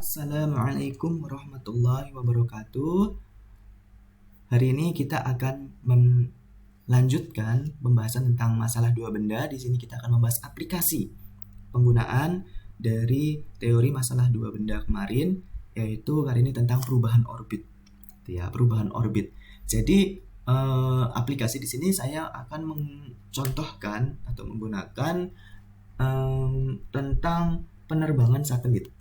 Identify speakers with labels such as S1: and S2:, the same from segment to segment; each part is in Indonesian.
S1: Assalamualaikum warahmatullahi wabarakatuh. Hari ini kita akan melanjutkan pembahasan tentang masalah dua benda. Di sini kita akan membahas aplikasi penggunaan dari teori masalah dua benda kemarin, yaitu kali ini tentang perubahan orbit. Perubahan orbit. Jadi aplikasi di sini saya akan mencontohkan atau menggunakan tentang penerbangan satelit.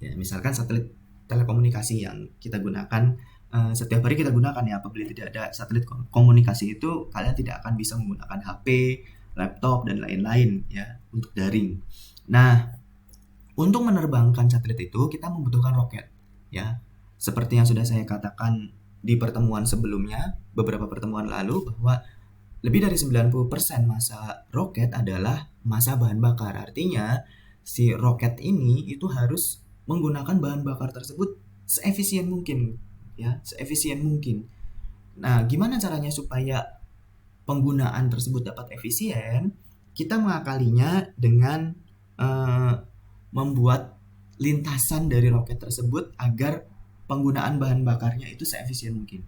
S1: Ya, misalkan satelit telekomunikasi yang kita gunakan setiap hari kita gunakan ya. Apabila tidak ada satelit komunikasi itu, kalian tidak akan bisa menggunakan HP, laptop dan lain-lain ya untuk daring. Nah, untuk menerbangkan satelit itu kita membutuhkan roket ya. Seperti yang sudah saya katakan di pertemuan sebelumnya, beberapa pertemuan lalu, bahwa lebih dari 90% massa roket adalah massa bahan bakar. Artinya si roket ini itu harus menggunakan bahan bakar tersebut seefisien mungkin ya, seefisien mungkin. Nah, gimana caranya supaya penggunaan tersebut dapat efisien? Kita mengakalinya dengan membuat lintasan dari roket tersebut agar penggunaan bahan bakarnya itu seefisien mungkin.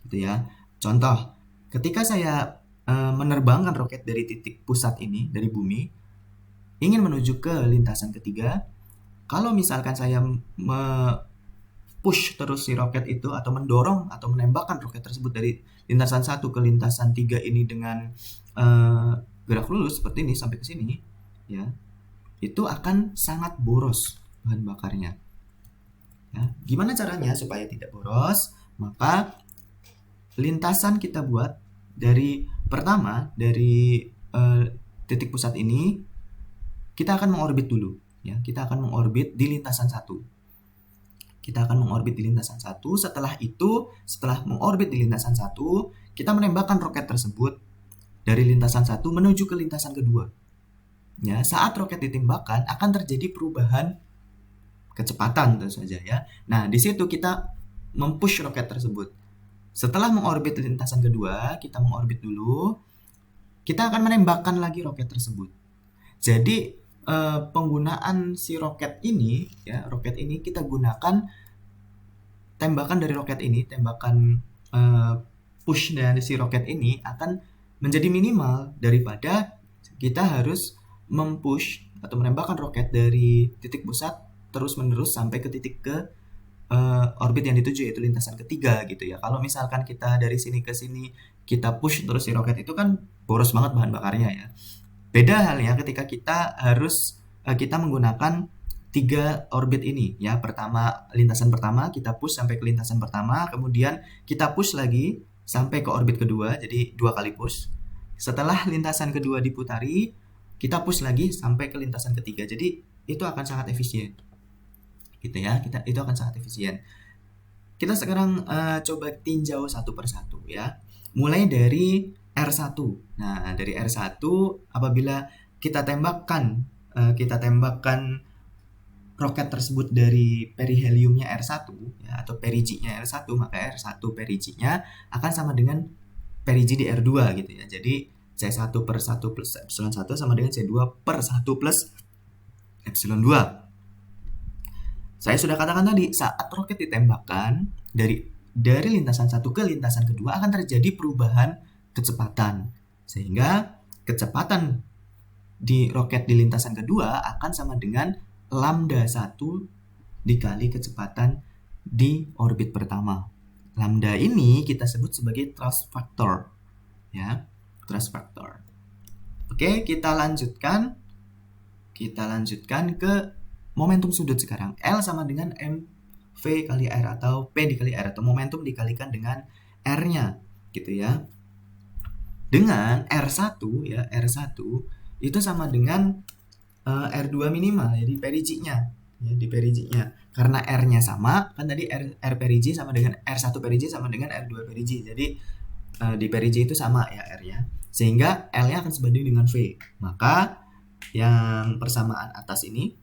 S1: Gitu ya. Contoh, ketika saya menerbangkan roket dari titik pusat ini, dari bumi, ingin menuju ke lintasan ketiga, kalau misalkan saya push terus si roket itu atau mendorong atau menembakkan roket tersebut dari lintasan 1 ke lintasan 3 ini dengan gerak lurus seperti ini sampai ke sini ya, itu akan sangat boros bahan bakarnya ya. Gimana caranya supaya tidak boros? Maka lintasan kita buat dari pertama dari titik pusat ini kita akan mengorbit dulu ya. Kita akan mengorbit di lintasan 1. Setelah itu, setelah mengorbit di lintasan 1, kita menembakkan roket tersebut dari lintasan 1 menuju ke lintasan kedua. Ya, saat roket ditembakkan akan terjadi perubahan kecepatan tentu saja ya. Nah, di situ kita mempush roket tersebut. Setelah mengorbit lintasan kedua, kita mengorbit dulu. Kita akan menembakkan lagi roket tersebut. Jadi penggunaan si roket ini ya, roket ini kita gunakan tembakan dari roket ini, tembakan push dari si roket ini akan menjadi minimal daripada kita harus mempush atau menembakkan roket dari titik pusat terus menerus sampai ke titik ke orbit yang dituju, yaitu lintasan ketiga gitu ya. Kalau misalkan kita dari sini ke sini kita push terus si roket itu kan boros banget bahan bakarnya ya. Beda halnya ketika kita harus kita menggunakan 3 orbit ini ya. Pertama, lintasan pertama kita push sampai ke lintasan pertama, kemudian kita push lagi sampai ke orbit kedua, jadi 2 kali push. Setelah lintasan kedua diputari, kita push lagi sampai ke lintasan ketiga. Jadi itu akan sangat efisien. Gitu ya. Itu akan sangat efisien. Kita sekarang coba tinjau satu persatu ya. Mulai dari R1. Nah, dari R1 apabila kita tembakkan roket tersebut dari periheliumnya R1 ya, atau perigi-nya R1, maka R1 perigi-nya akan sama dengan perigi di R2 gitu ya. Jadi C1 per 1 plus epsilon 1 sama dengan C2 per 1 plus epsilon 2. Saya sudah katakan tadi, saat roket ditembakkan dari lintasan 1 ke lintasan kedua akan terjadi perubahan kecepatan, sehingga kecepatan di roket di lintasan kedua akan sama dengan lambda 1 dikali kecepatan di orbit pertama. Lambda ini kita sebut sebagai thrust factor ya, thrust factor. Oke, kita lanjutkan ke momentum sudut sekarang. L sama dengan mv kali r atau p dikali r, atau momentum dikalikan dengan r-nya gitu ya. Dengan R1 ya, R1 itu sama dengan R2 minimal ya, di perigi-nya ya, di perigi-nya. Karena R-nya sama, kan tadi R perigi sama dengan R1 perigi sama dengan R2 perigi. Jadi di perigi itu sama ya R-nya. Sehingga L-nya akan sebanding dengan V. Maka yang persamaan atas ini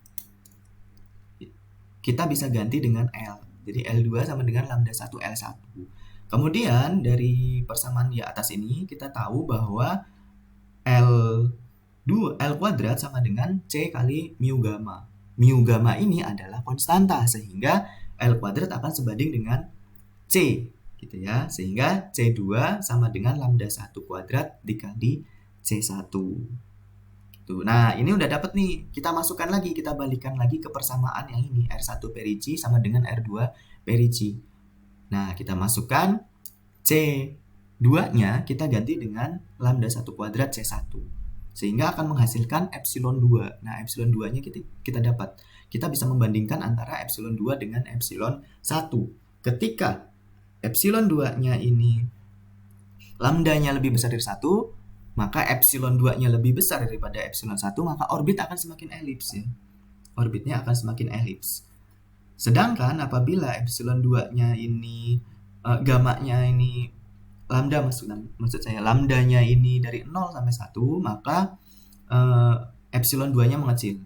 S1: kita bisa ganti dengan L. Jadi L2 sama dengan lambda 1 L1. Kemudian dari persamaan di atas ini kita tahu bahwa L kuadrat sama dengan C kali mu gamma. mu gamma ini adalah konstanta, sehingga L kuadrat akan sebanding dengan C, gitu ya. Sehingga C2 sama dengan lambda 1 kuadrat dikali C1. Tuh. Nah, ini udah dapet nih. Kita masukkan lagi, kita balikan lagi ke persamaan yang ini. R1 perigi sama dengan R2 perigi. Nah, kita masukkan C2-nya kita ganti dengan lambda 1 kuadrat C1. Sehingga akan menghasilkan epsilon 2. Nah, epsilon 2-nya kita dapat. Kita bisa membandingkan antara epsilon 2 dengan epsilon 1. Ketika epsilon 2-nya ini lambdanya lebih besar dari 1, maka epsilon 2-nya lebih besar daripada epsilon 1, maka orbit akan semakin elips ya. Orbitnya akan semakin elips. Sedangkan apabila epsilon 2-nya ini gamma-nya ini lambda maksud saya lambdanya ini dari 0 sampai 1, maka epsilon 2-nya mengecil.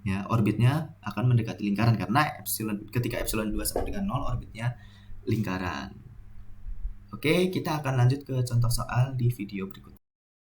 S1: Ya, orbitnya akan mendekati lingkaran karena ketika epsilon 2 sama dengan 0, orbitnya lingkaran. Oke, kita akan lanjut ke contoh soal di video berikutnya.